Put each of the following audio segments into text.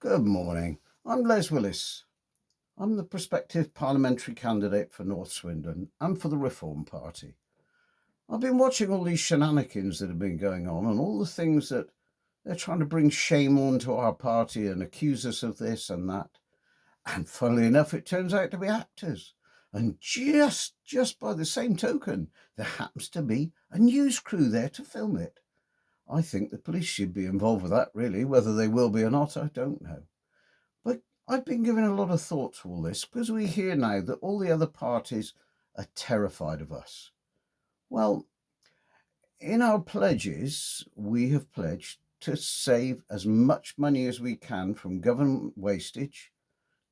Good morning. I'm Les Willis. I'm the prospective parliamentary candidate for North Swindon and for the Reform Party. I've been watching all these shenanigans that have been going on and all the things that they're trying to bring shame onto our party and accuse us of this and that. And funnily enough, it turns out to be actors. And just by the same token, there happens to be a news crew there to film it. I think the police should be involved with that, really. Whether they will be or not, I don't know. But I've been giving a lot of thought to all this because we hear now that all the other parties are terrified of us. Well, in our pledges, we have pledged to save as much money as we can from government wastage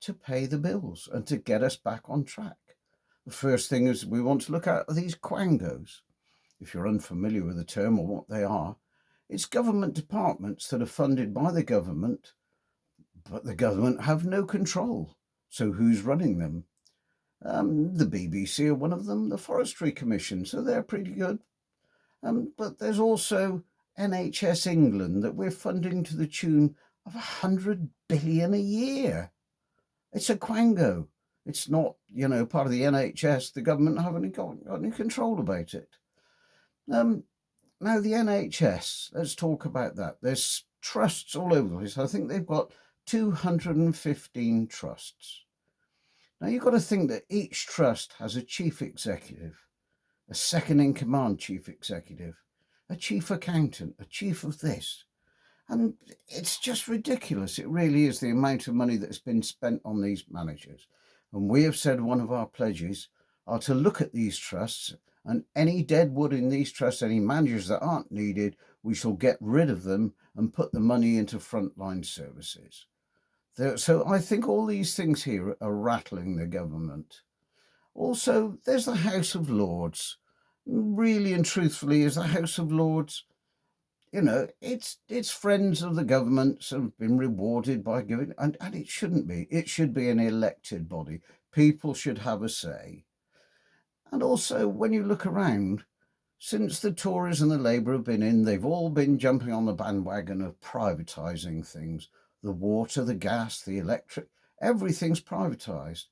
to pay the bills and to get us back on track. The first thing is we want to look at are these quangos. If you're unfamiliar with the term or what they are, it's government departments that are funded by the government, but the government have no control. So who's running them? The BBC are one of them, the Forestry Commission, so they're pretty good. But there's also NHS England that we're funding to the tune of 100 billion a year. It's a quango. It's not, part of the NHS. The government haven't got any control about it. Now, the NHS, let's talk about that. There's trusts all over the place. I think they've got 215 trusts. Now, you've got to think that each trust has a chief executive, a second-in-command chief executive, a chief accountant, a chief of this. And it's just ridiculous. It really is, the amount of money that's been spent on these managers. And we have said one of our pledges are to look at these trusts, and any dead wood in these trusts, any managers that aren't needed, we shall get rid of them and put the money into frontline services. So I think all these things here are rattling the government. Also, there's the House of Lords. Really and truthfully, is the House of Lords, it's friends of the governments and been rewarded by giving, and it shouldn't be. It should be an elected body. People should have a say. And also, when you look around, since the Tories and the Labour have been in, they've all been jumping on the bandwagon of privatising things. The water, the gas, the electric, everything's privatised.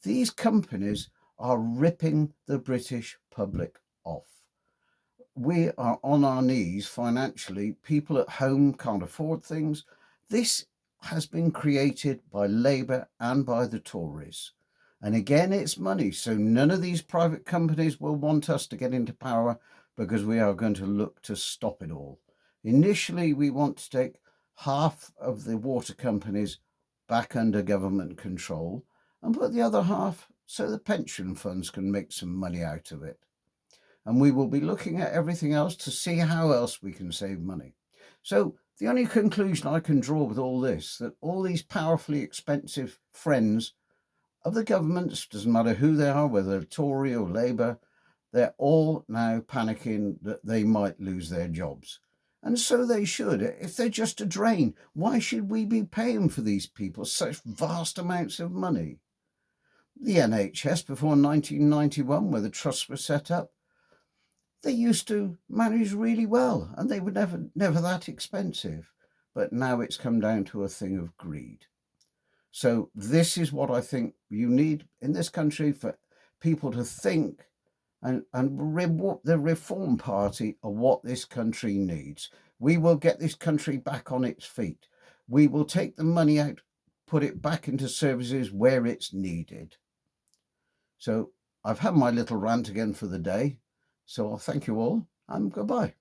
These companies are ripping the British public off. We are on our knees financially. People at home can't afford things. This has been created by Labour and by the Tories. And again, it's money. So none of these private companies will want us to get into power because we are going to look to stop it all. Initially, we want to take half of the water companies back under government control and put the other half so the pension funds can make some money out of it. And we will be looking at everything else to see how else we can save money. So the only conclusion I can draw with all this, that all these powerfully expensive friends of the governments, doesn't matter who they are, whether Tory or Labour, they're all now panicking that they might lose their jobs. And so they should. If they're just a drain, why should we be paying for these people such vast amounts of money? The NHS before 1991, where the trusts were set up, they used to manage really well and they were never that expensive. But now it's come down to a thing of greed. So this is what I think you need in this country, for people to think and the Reform Party are what this country needs. We will get this country back on its feet. We will take the money out, put it back into services where it's needed. So I've had my little rant again for the day. So I'll thank you all and goodbye.